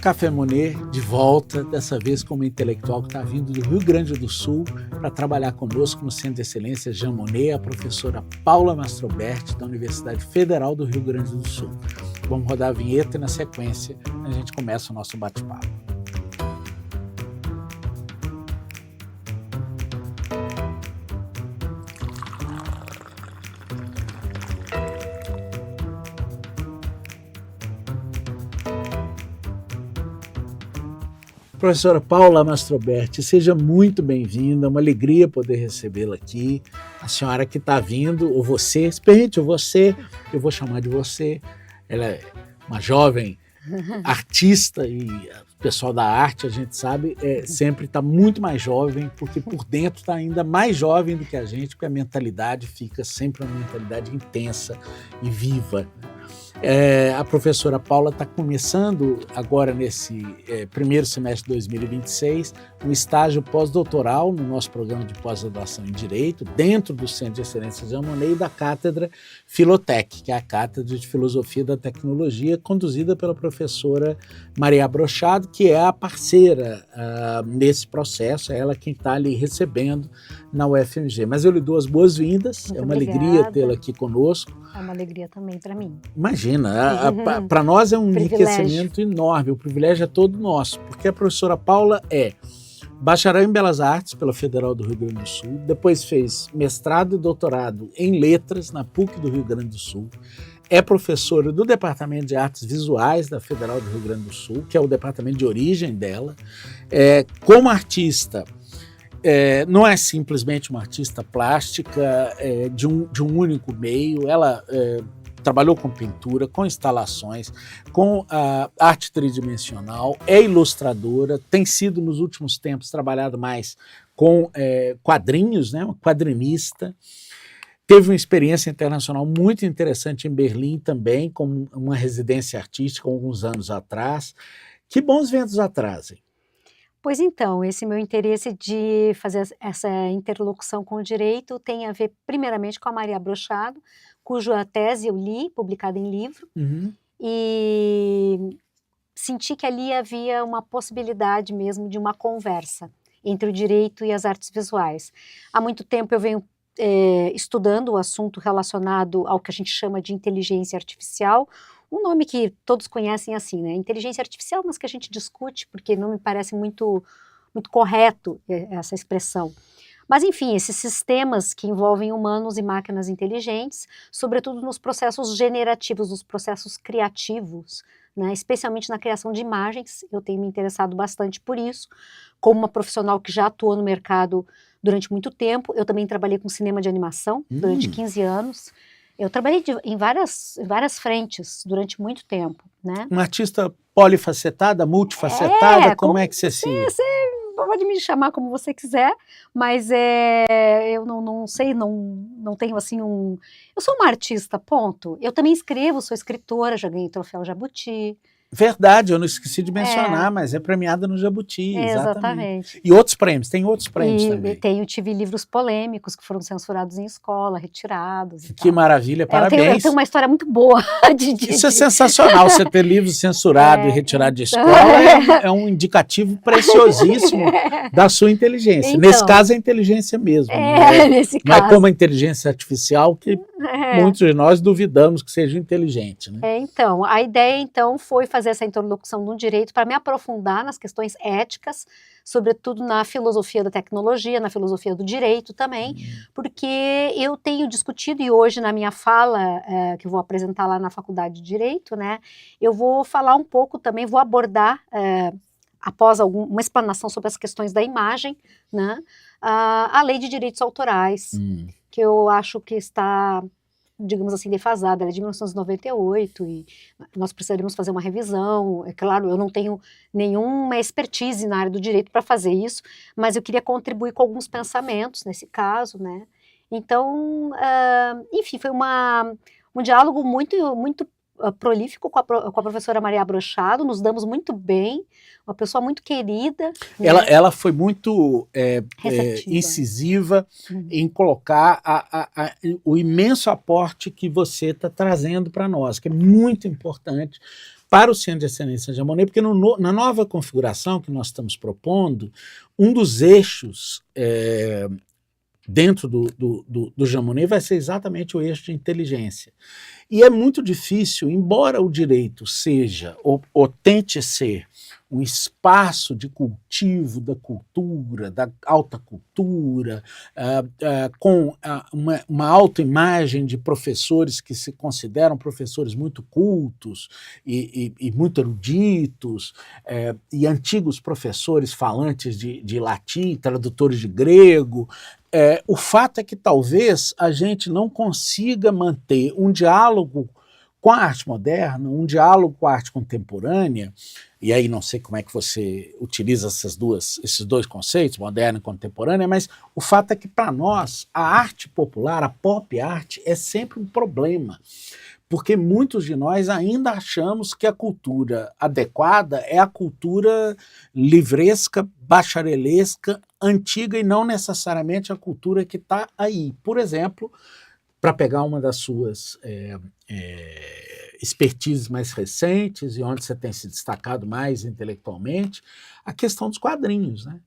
Café Monet de volta, dessa vez com uma intelectual que está vindo do Rio Grande do Sul para trabalhar conosco no Centro de Excelência Jean Monnet, a professora Paula Mastroberti, da Universidade Federal do Rio Grande do Sul. Vamos rodar a vinheta e, na sequência, a gente começa o nosso bate-papo. Professora Paula Mastroberti, seja muito bem-vinda, uma alegria poder recebê-la aqui. A senhora que está vindo, ou você, experimente você, eu vou chamar de você. Ela é uma jovem artista e o pessoal da arte, a gente sabe, sempre está muito mais jovem, porque por dentro está ainda mais jovem do que a gente, porque a mentalidade fica sempre uma mentalidade intensa e viva. A professora Paula está começando agora nesse primeiro semestre de 2026 um estágio pós-doutoral no nosso programa de pós-graduação em Direito, dentro do Centro de Excelência Jean Monnet e da Cátedra Filotec, que é a Cátedra de Filosofia da Tecnologia, conduzida pela professora Maria Brochado, que é a parceira nesse processo, é ela quem está ali recebendo na UFMG. Mas eu lhe dou as boas-vindas, é uma alegria tê-la aqui conosco. É uma alegria também para mim. Imagina, para nós é um enriquecimento enorme, o privilégio é todo nosso, porque a professora Paula é bacharel em Belas Artes pela Federal do Rio Grande do Sul, depois fez mestrado e doutorado em Letras na PUC do Rio Grande do Sul, é professora do Departamento de Artes Visuais da Federal do Rio Grande do Sul, que é o departamento de origem dela. Como artista, não é simplesmente uma artista plástica de um único meio, ela trabalhou com pintura, com instalações, com arte tridimensional, é ilustradora, tem sido nos últimos tempos trabalhado mais com quadrinhos, né, uma quadrinista. Teve uma experiência internacional muito interessante em Berlim também, com uma residência artística alguns anos atrás. Que bons ventos a trazem. Pois então, esse meu interesse de fazer essa interlocução com o direito tem a ver primeiramente com a Maria Brochado, cuja tese eu li, publicada em livro, e senti que ali havia uma possibilidade mesmo de uma conversa entre o direito e as artes visuais. Há muito tempo eu venho estudando o assunto relacionado ao que a gente chama de inteligência artificial, um nome que todos conhecem assim, né? Inteligência artificial, mas que a gente discute porque não me parece muito correto essa expressão. Mas, enfim, esses sistemas que envolvem humanos e máquinas inteligentes, sobretudo nos processos generativos, nos processos criativos, né? Especialmente na criação de imagens, eu tenho me interessado bastante por isso. Como uma profissional que já atuou no mercado durante muito tempo, eu também trabalhei com cinema de animação durante 15 anos. Eu trabalhei em várias frentes durante muito tempo, né? Uma artista polifacetada, multifacetada, como é que você se... Você pode me chamar como você quiser, mas eu não sei, não tenho assim Eu sou uma artista, ponto. Eu também escrevo, sou escritora, já ganhei troféu Jabuti. Verdade, eu não esqueci de mencionar, mas é premiada no Jabuti, exatamente. E outros prêmios, tem outros prêmios também. Tive livros polêmicos que foram censurados em escola, retirados. Que maravilha, parabéns. Eu tenho uma história muito boa. Isso é sensacional, você ter livros censurados e retirados de escola é um indicativo preciosíssimo da sua inteligência. Então, nesse caso, é inteligência mesmo. Nesse não caso. É como a inteligência artificial que muitos de nós duvidamos que seja inteligente. Né? Então, a ideia então foi fazer essa interlocução no direito para me aprofundar nas questões éticas, sobretudo na filosofia da tecnologia, na filosofia do direito também, porque eu tenho discutido, e hoje na minha fala, que eu vou apresentar lá na Faculdade de Direito, né, eu vou falar um pouco também, vou abordar, após uma explanação sobre as questões da imagem, né, a lei de direitos autorais, que eu acho que está, digamos assim, defasada, ela é de 1998 e nós precisaríamos fazer uma revisão. É claro, eu não tenho nenhuma expertise na área do direito para fazer isso, mas eu queria contribuir com alguns pensamentos nesse caso, né? Então, enfim, foi um diálogo muito prolífico com a professora Maria Brochado, nos damos muito bem, uma pessoa muito querida. Ela foi muito incisiva em colocar o imenso aporte que você está trazendo para nós, que é muito importante, para o Centro de Excelência Jean Monnet, porque na nova configuração que nós estamos propondo, um dos eixos dentro do Jean Monnet vai ser exatamente o eixo de inteligência. E é muito difícil, embora o direito seja, ou tente ser, um espaço de cultivo da cultura, da alta cultura, com uma autoimagem de professores que se consideram professores muito cultos e muito eruditos, e antigos professores falantes de latim, tradutores de grego. O fato é que talvez a gente não consiga manter um diálogo com a arte moderna, um diálogo com a arte contemporânea, e aí não sei como é que você utiliza esses dois conceitos, moderna e contemporânea, mas o fato é que para nós a arte popular, a pop art, é sempre um problema, porque muitos de nós ainda achamos que a cultura adequada é a cultura livresca, bacharelesca, antiga, e não necessariamente a cultura que está aí. Por exemplo, para pegar uma das suas expertises mais recentes e onde você tem se destacado mais intelectualmente, a questão dos quadrinhos, né?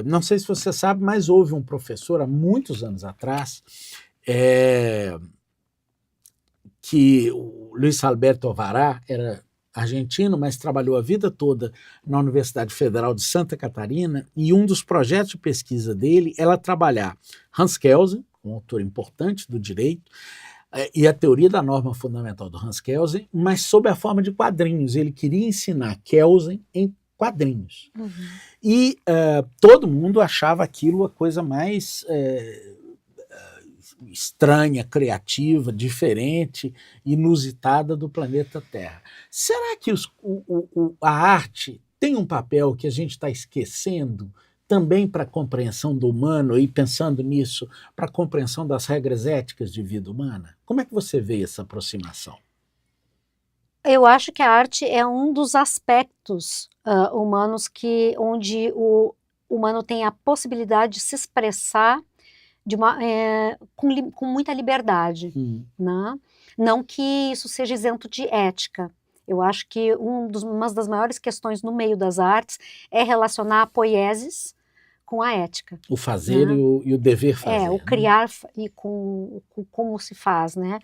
Não sei se você sabe, mas houve um professor há muitos anos atrás, que o Luiz Alberto Alvará era argentino, mas trabalhou a vida toda na Universidade Federal de Santa Catarina, e um dos projetos de pesquisa dele era trabalhar Hans Kelsen, um autor importante do direito, e a teoria da norma fundamental do Hans Kelsen, mas sob a forma de quadrinhos. Ele queria ensinar Kelsen em quadrinhos. Uhum. E todo mundo achava aquilo a coisa mais estranha, criativa, diferente, inusitada do planeta Terra. Será que a arte tem um papel que a gente está esquecendo também para a compreensão do humano, e pensando nisso, para a compreensão das regras éticas de vida humana? Como é que você vê essa aproximação? Eu acho que a arte é um dos aspectos humanos onde o humano tem a possibilidade de se expressar com muita liberdade. Né? Não que isso seja isento de ética. Eu acho que uma das maiores questões no meio das artes é relacionar a poieses com a ética. O fazer, né? e o dever fazer. O criar, né? E com como se faz, né?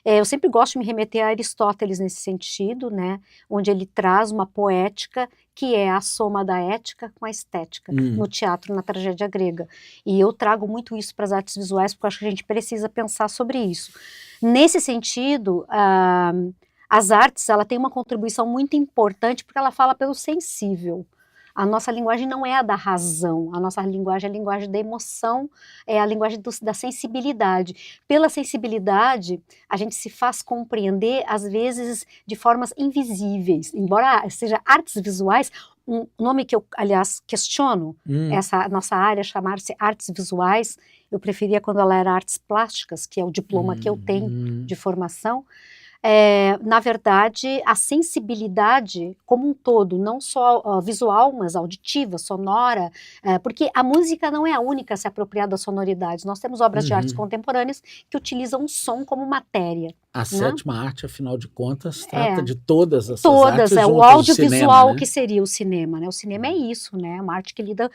Eu sempre gosto de me remeter a Aristóteles nesse sentido, né? Onde ele traz uma poética que é a soma da ética com a estética, no teatro, na tragédia grega. E eu trago muito isso para as artes visuais, porque eu acho que a gente precisa pensar sobre isso. Nesse sentido, as artes, ela tem uma contribuição muito importante, porque ela fala pelo sensível. A nossa linguagem não é a da razão, a nossa linguagem é a linguagem da emoção, é a linguagem da sensibilidade. Pela sensibilidade, a gente se faz compreender, às vezes, de formas invisíveis. Embora seja artes visuais, um nome que eu, aliás, questiono, essa nossa área chamar-se artes visuais, eu preferia quando ela era artes plásticas, que é o diploma que eu tenho de formação. Na verdade, a sensibilidade como um todo, não só visual, mas auditiva, sonora, porque a música não é a única a se apropriar das sonoridades. Nós temos obras de artes contemporâneas que utilizam o som como matéria. A sétima arte, afinal de contas, trata de todas essas artes. Todas, o audiovisual, cinema, né? Que seria o cinema, né? O cinema é isso, né? Uma arte que lida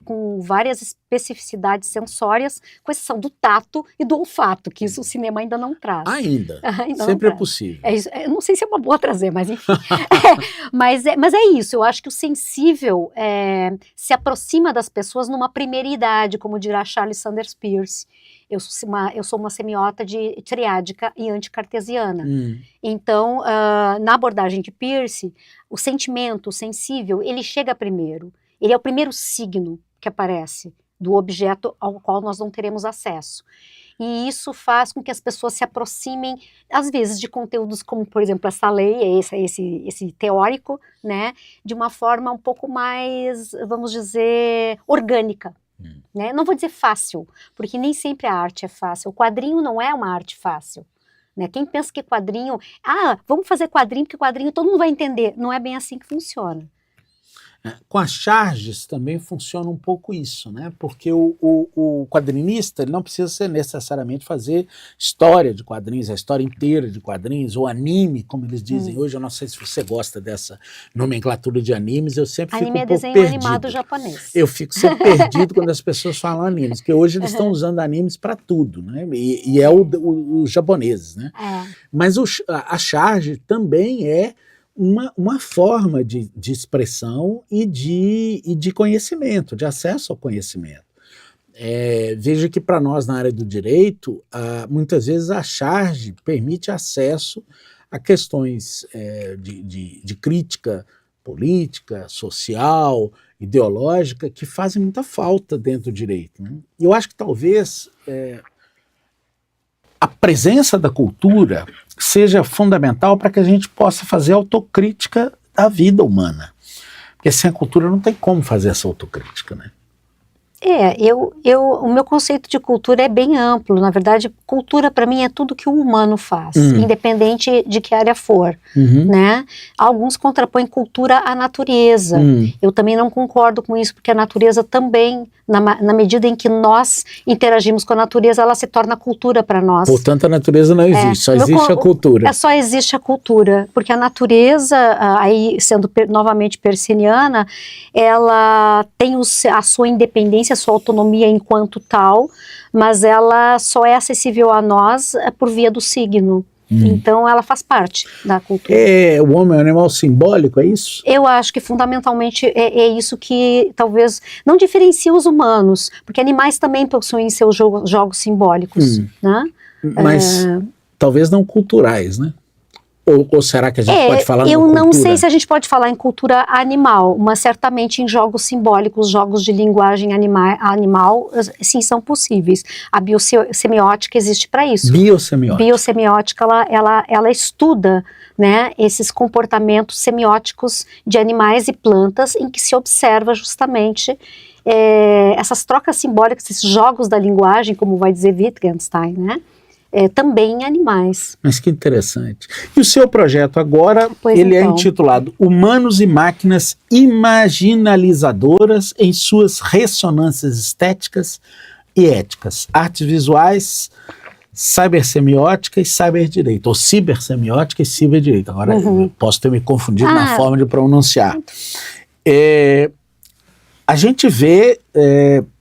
com várias especificidades sensórias, com exceção do tato e do olfato, que isso o cinema ainda não traz. Ainda sempre é possível. Eu não sei se é uma boa trazer, mas enfim. Mas é isso, eu acho que o sensível se aproxima das pessoas numa primeira idade, como dirá Charles Sanders Peirce. Eu sou uma semiota triádica e anticartesiana. Então, na abordagem de Peirce, o sentimento, o sensível, ele chega primeiro. Ele é o primeiro signo que aparece do objeto ao qual nós não teremos acesso. E isso faz com que as pessoas se aproximem, às vezes, de conteúdos como, por exemplo, essa lei, esse teórico, né, de uma forma um pouco mais, vamos dizer, orgânica. Né? Não vou dizer fácil, porque nem sempre a arte é fácil. O quadrinho não é uma arte fácil. Né? Quem pensa que quadrinho... vamos fazer quadrinho, porque quadrinho todo mundo vai entender. Não é bem assim que funciona. Com as charges também funciona um pouco isso, né? Porque o quadrinista ele não precisa necessariamente fazer história de quadrinhos, a história inteira de quadrinhos, ou anime, como eles dizem hoje. Eu não sei se você gosta dessa nomenclatura de animes, eu sempre fico um pouco perdido. Anime é desenho animado japonês. Eu fico sempre perdido quando as pessoas falam animes, porque hoje eles estão usando animes para tudo, né? E é os japoneses, né? Mas a charge também é uma forma de expressão e de conhecimento, de acesso ao conhecimento. Veja que para nós na área do direito, muitas vezes a charge permite acesso a questões de crítica política, social, ideológica, que fazem muita falta dentro do direito, né? E eu acho que talvez a presença da cultura seja fundamental para que a gente possa fazer autocrítica da vida humana. Porque sem a cultura não tem como fazer essa autocrítica, né? O meu conceito de cultura é bem amplo. Na verdade, cultura para mim é tudo que o humano faz, independente de que área for, né? Alguns contrapõem cultura à natureza. Eu também não concordo com isso, porque a natureza também, na medida em que nós interagimos com a natureza, ela se torna cultura para nós. Portanto, a natureza não existe, só existe a cultura. Só existe a cultura, porque a natureza, aí sendo novamente persiniana, ela tem a sua independência, a sua autonomia enquanto tal, mas ela só é acessível a nós por via do signo. Então ela faz parte da cultura. O homem é um animal simbólico, é isso? Eu acho que fundamentalmente é isso que talvez não diferencia os humanos, porque animais também possuem seus jogos simbólicos, né? Mas talvez não culturais, né? Ou será que a gente pode falar em cultura? Eu não sei se a gente pode falar em cultura animal, mas certamente em jogos simbólicos, jogos de linguagem animal, sim, são possíveis. A biosemiótica existe para isso. Biosemiótica, ela estuda, né, esses comportamentos semióticos de animais e plantas, em que se observa justamente essas trocas simbólicas, esses jogos da linguagem, como vai dizer Wittgenstein, né? Também em animais. Mas que interessante. E o seu projeto agora, ele é intitulado Humanos e Máquinas Imaginalizadoras em suas ressonâncias estéticas e éticas, artes visuais, cibersemiótica e ciberdireito, ou cibersemiótica e ciberdireito. Agora, eu posso ter me confundido na forma de pronunciar. A gente vê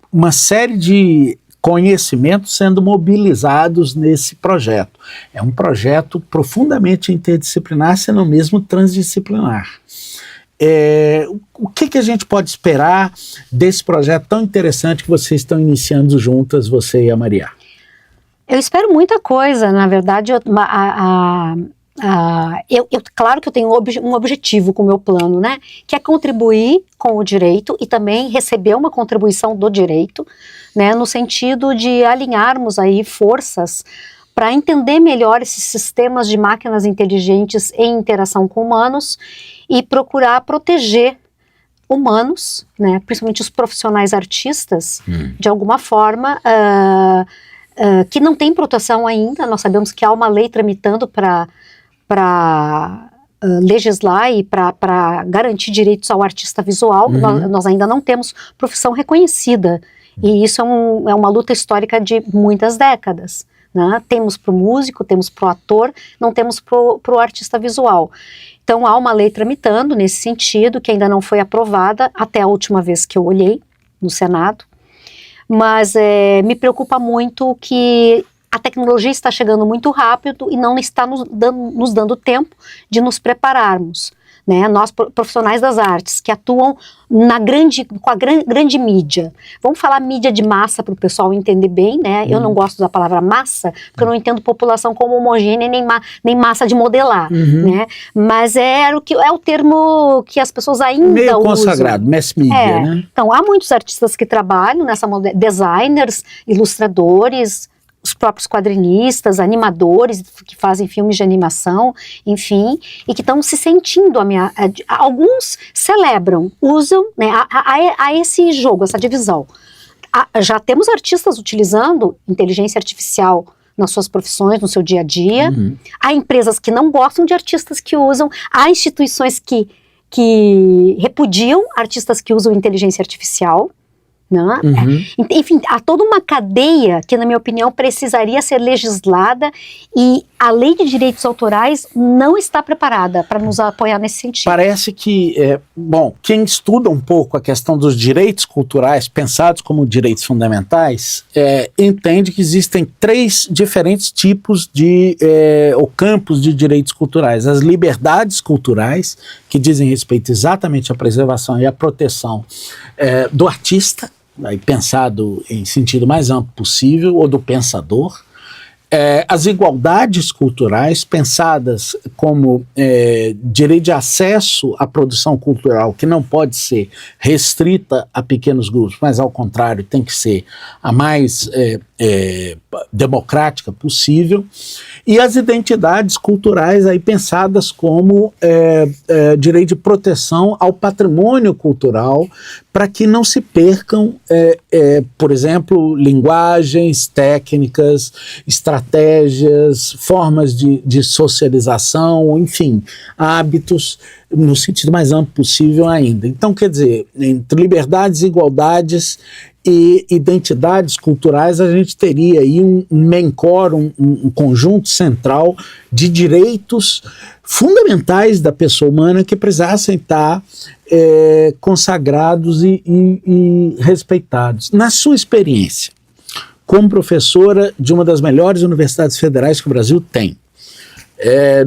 uma série de conhecimentos sendo mobilizados nesse projeto. É um projeto profundamente interdisciplinar, se não mesmo transdisciplinar. O que a gente pode esperar desse projeto tão interessante que vocês estão iniciando juntas, você e a Maria? Eu espero muita coisa, na verdade. Claro que eu tenho um objetivo com o meu plano, né? Que é contribuir com o direito e também receber uma contribuição do direito, né? No sentido de alinharmos aí forças para entender melhor esses sistemas de máquinas inteligentes em interação com humanos e procurar proteger humanos, né? Principalmente os profissionais artistas, de alguma forma, que não tem proteção ainda. Nós sabemos que há uma lei tramitando para legislar e para garantir direitos ao artista visual. Nós ainda não temos profissão reconhecida, e isso é uma luta histórica de muitas décadas, né? Temos para o músico, temos para o ator, não temos para o artista visual. Então há uma lei tramitando nesse sentido, que ainda não foi aprovada até a última vez que eu olhei no Senado, mas me preocupa muito que a tecnologia está chegando muito rápido e não está nos dando tempo de nos prepararmos, né? Nós, profissionais das artes, que atuam com a grande mídia. Vamos falar mídia de massa para o pessoal entender bem, né? Eu não gosto da palavra massa, porque eu não entendo população como homogênea, nem massa de modelar, né? Mas é o termo que as pessoas ainda meio usam. Consagrado, mass media, né? Então, há muitos artistas que trabalham nessa designers, ilustradores, os próprios quadrinistas, animadores que fazem filmes de animação, enfim, e que estão se sentindo alguns celebram, usam, né, a esse jogo, essa divisão. Já temos artistas utilizando inteligência artificial nas suas profissões, no seu dia a dia. Há empresas que não gostam de artistas que usam, há instituições que que repudiam artistas que usam inteligência artificial, né? Enfim, há toda uma cadeia que, na minha opinião, precisaria ser legislada e a lei de direitos autorais não está preparada para nos apoiar nesse sentido. Parece que, bom, quem estuda um pouco a questão dos direitos culturais, pensados como direitos fundamentais, entende que existem 3 diferentes tipos de, ou campos de direitos culturais. As liberdades culturais, que dizem respeito exatamente à preservação e à proteção do artista, aí pensado em sentido mais amplo possível, ou do pensador. As igualdades culturais, pensadas como direito de acesso à produção cultural, que não pode ser restrita a pequenos grupos, mas ao contrário, tem que ser a mais democrática possível. E as identidades culturais aí pensadas como direito de proteção ao patrimônio cultural, para que não se percam, por exemplo, linguagens, técnicas, estratégias, formas de socialização, enfim, hábitos, no sentido mais amplo possível ainda. Então, quer dizer, entre liberdades, igualdades e identidades culturais, a gente teria aí um main-core, um conjunto central de direitos fundamentais da pessoa humana que precisassem estar consagrados e respeitados. Na sua experiência, como professora de uma das melhores universidades federais que o Brasil tem,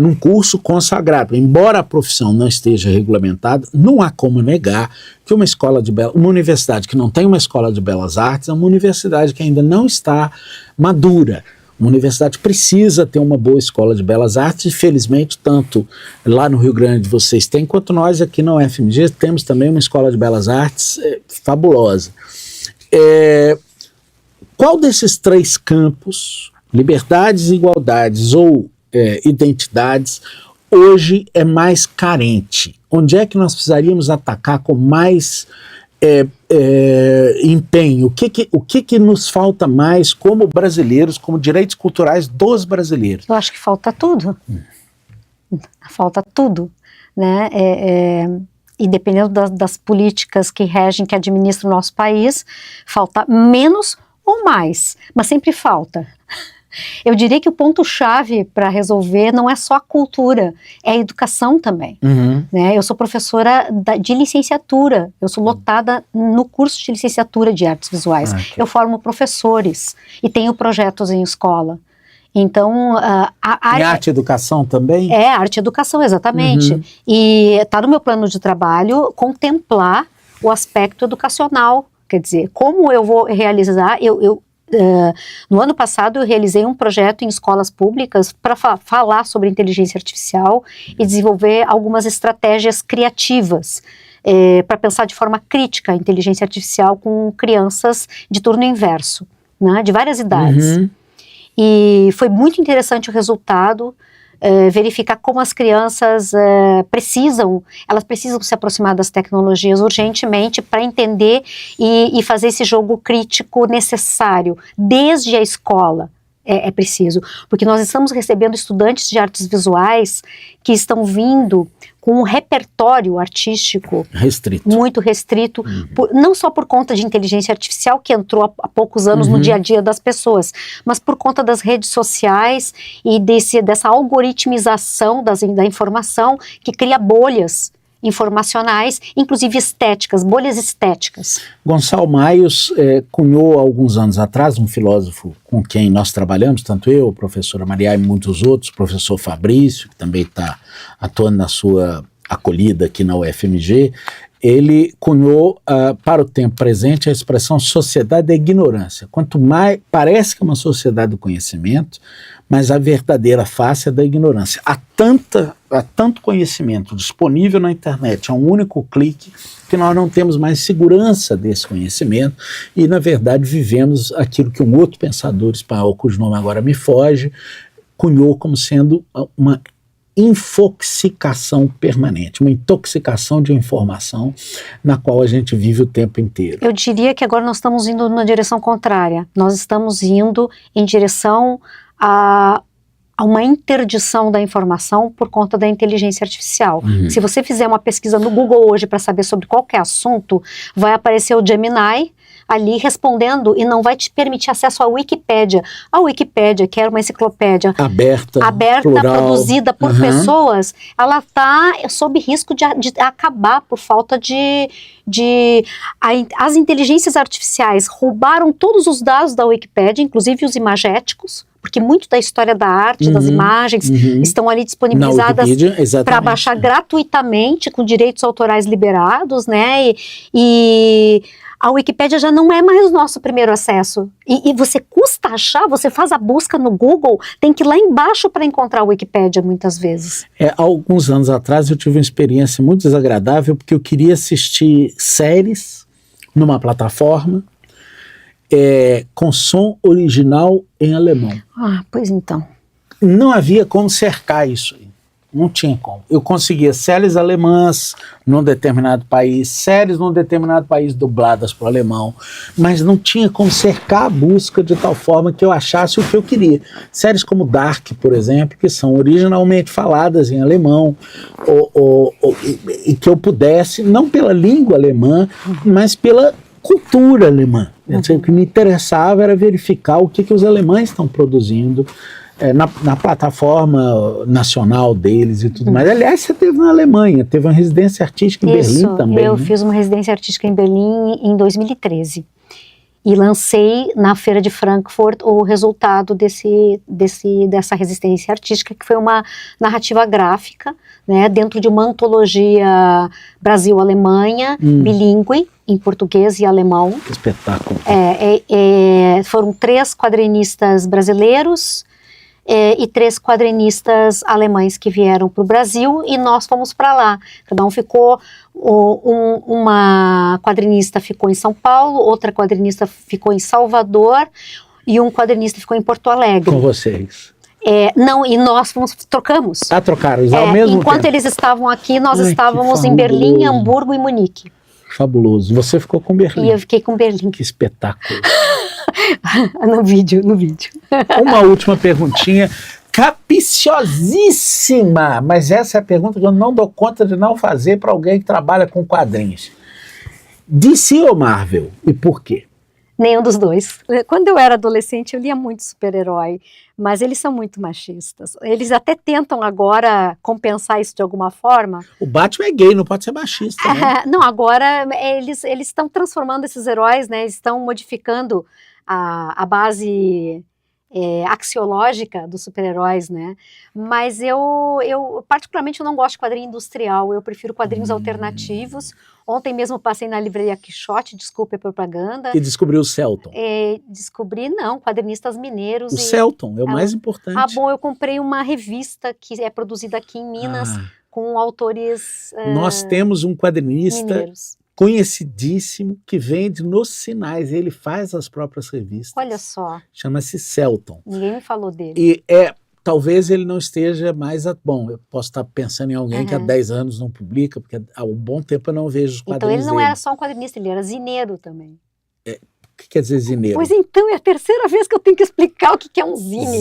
num curso consagrado, embora a profissão não esteja regulamentada, não há como negar que uma universidade que não tem uma escola de belas artes é uma universidade que ainda não está madura. Uma universidade precisa ter uma boa escola de belas artes, e felizmente tanto lá no Rio Grande vocês têm, quanto nós aqui na UFMG temos também uma escola de belas artes fabulosa. Qual desses 3 campos, liberdades, igualdades ou identidades, hoje é mais carente? Onde é que nós precisaríamos atacar com mais empenho? O que nos falta mais como brasileiros, como direitos culturais dos brasileiros? Eu acho que falta tudo. Falta tudo, né? E dependendo das políticas que regem, que administram o nosso país, falta menos ou mais, mas sempre falta. Eu diria que o ponto-chave para resolver não é só a cultura, é a educação também. Né? Eu sou professora de licenciatura, eu sou lotada no curso de licenciatura de artes visuais. Eu formo professores e tenho projetos em escola. Então, Em arte e educação também? Arte e educação, exatamente. E está no meu plano de trabalho contemplar o aspecto educacional. Quer dizer, como eu vou realizar... no ano passado eu realizei um projeto em escolas públicas para falar sobre inteligência artificial e desenvolver algumas estratégias criativas para pensar de forma crítica a inteligência artificial com crianças de turno inverso, né, de várias idades. E foi muito interessante o resultado, verificar como as crianças precisam se aproximar das tecnologias urgentemente para entender e fazer esse jogo crítico necessário, desde a escola. É preciso, porque nós estamos recebendo estudantes de artes visuais que estão vindo com um repertório artístico muito restrito, não só por conta de inteligência artificial, que entrou há poucos anos no dia a dia das pessoas, mas por conta das redes sociais e dessa algoritmização da informação que cria bolhas informacionais, inclusive estéticas, bolhas estéticas. Gonçalo Maios cunhou há alguns anos atrás, um filósofo com quem nós trabalhamos, tanto eu, a professora Maria e muitos outros, o professor Fabrício, que também está atuando na sua acolhida aqui na UFMG, ele cunhou para o tempo presente a expressão sociedade da ignorância. Quanto mais, parece que é uma sociedade do conhecimento, mas a verdadeira face é da ignorância. Há tanto conhecimento disponível na internet, a um único clique, que nós não temos mais segurança desse conhecimento e, na verdade, vivemos aquilo que um outro pensador espanhol, cujo nome agora me foge, cunhou como sendo uma infoxicação permanente, uma intoxicação de informação na qual a gente vive o tempo inteiro. Eu diria que agora nós estamos indo na direção contrária. Nós estamos indo em direção a há uma interdição da informação por conta da inteligência artificial. Se você fizer uma pesquisa no Google hoje para saber sobre qualquer assunto, vai aparecer o Gemini ali respondendo e não vai te permitir acesso à Wikipédia. A Wikipédia, que era uma enciclopédia aberta, plural, produzida por pessoas, ela está sob risco de acabar por falta as inteligências artificiais roubaram todos os dados da Wikipédia, inclusive os imagéticos, porque muito da história da arte, das imagens, estão ali disponibilizadas para baixar gratuitamente, com direitos autorais liberados, né? E a Wikipédia já não é mais o nosso primeiro acesso. E você custa achar, você faz a busca no Google, tem que ir lá embaixo para encontrar a Wikipédia muitas vezes. Há alguns anos atrás eu tive uma experiência muito desagradável, porque eu queria assistir séries numa plataforma com som original em alemão. Pois então. Não havia como cercar isso aí. Não tinha como. Eu conseguia séries alemãs num determinado país, séries num determinado país dubladas para o alemão, mas não tinha como cercar a busca de tal forma que eu achasse o que eu queria. Séries como Dark, por exemplo, que são originalmente faladas em alemão, e que eu pudesse, não pela língua alemã, mas pela cultura alemã. O que me interessava era verificar o que os alemães estão produzindo na plataforma nacional deles e tudo mais. Aliás, você teve na Alemanha, teve uma residência artística em Berlim também. Eu fiz uma residência artística em Berlim em 2013 e lancei na Feira de Frankfurt o resultado dessa residência artística, que foi uma narrativa gráfica, né, dentro de uma antologia Brasil-Alemanha, bilíngue, em português e alemão. Que espetáculo. Foram 3 quadrinistas brasileiros e 3 quadrinistas alemães que vieram para o Brasil, e nós fomos para lá. Cada um ficou, uma quadrinista ficou em São Paulo, outra quadrinista ficou em Salvador e um quadrinista ficou em Porto Alegre. Com vocês? Não, e nós trocamos. Trocaram, ao mesmo enquanto tempo. Eles estavam aqui, nós estávamos em Berlim, Hamburgo e Munique. Fabuloso. Você ficou com Berlim. E eu fiquei com Berlim. Que espetáculo. No vídeo. Uma última perguntinha, capiciosíssima, mas essa é a pergunta que eu não dou conta de não fazer para alguém que trabalha com quadrinhos. DC ou Marvel? E por quê? Nenhum dos dois. Quando eu era adolescente, eu lia muito super-herói, mas eles são muito machistas. Eles até tentam agora compensar isso de alguma forma. O Batman é gay, não pode ser machista, né? Não, agora eles estão transformando esses heróis, né? Estão modificando a base axiológica dos super-heróis, né? Mas eu particularmente não gosto de quadrinho industrial, eu prefiro quadrinhos alternativos. Ontem mesmo passei na livraria Quixote, desculpe a propaganda. E descobriu o Celton. Descobri, quadrinistas mineiros. O Celton é o mais importante. Bom, eu comprei uma revista que é produzida aqui em Minas, com autores Nós temos um quadrinista mineiros. Conhecidíssimo que vende nos sinais, ele faz as próprias revistas. Olha só. Chama-se Celton. Ninguém me falou dele. E talvez ele não esteja mais... Bom, eu posso estar pensando em alguém que há 10 anos não publica, porque há um bom tempo eu não vejo os quadrinhos dele. Então ele não dele. era só um quadrinista, ele era zineiro também. O que quer dizer zineiro? Pois então, é a terceira vez que eu tenho que explicar o que é um zine.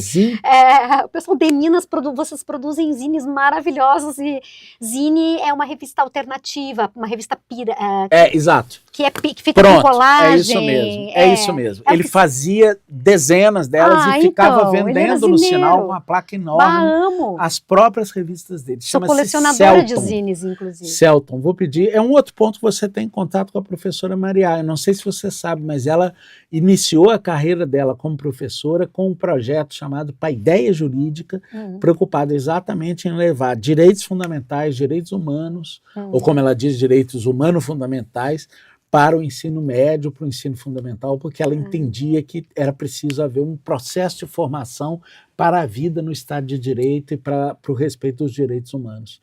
O pessoal de Minas, vocês produzem zines maravilhosos, e zine é uma revista alternativa, uma revista exato. Que fica com colagem. É isso mesmo. Ele fazia dezenas delas e ficava vendendo no sinal com uma placa enorme. Amo. As próprias revistas dele. Sou colecionadora de zines, inclusive. Celton, vou pedir. É um outro ponto que você tem contato com a professora Maria. Eu não sei se você sabe, mas ela iniciou a carreira dela como professora com um projeto chamado Paideia Jurídica, preocupado exatamente em levar direitos fundamentais, direitos humanos, ou como ela diz, direitos humano-fundamentais, para o ensino médio, para o ensino fundamental, porque ela entendia que era preciso haver um processo de formação para a vida no Estado de Direito e para o respeito dos direitos humanos.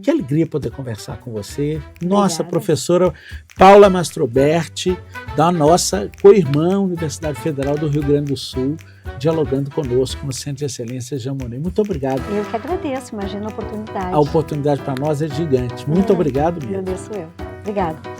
Que alegria poder conversar com você. Nossa professora Paula Mastroberti, da nossa co-irmã Universidade Federal do Rio Grande do Sul, dialogando conosco no Centro de Excelência Jean Monnet. Muito obrigado. Eu que agradeço, imagina a oportunidade. A oportunidade para nós é gigante. Muito obrigado mesmo. Agradeço eu. Obrigada.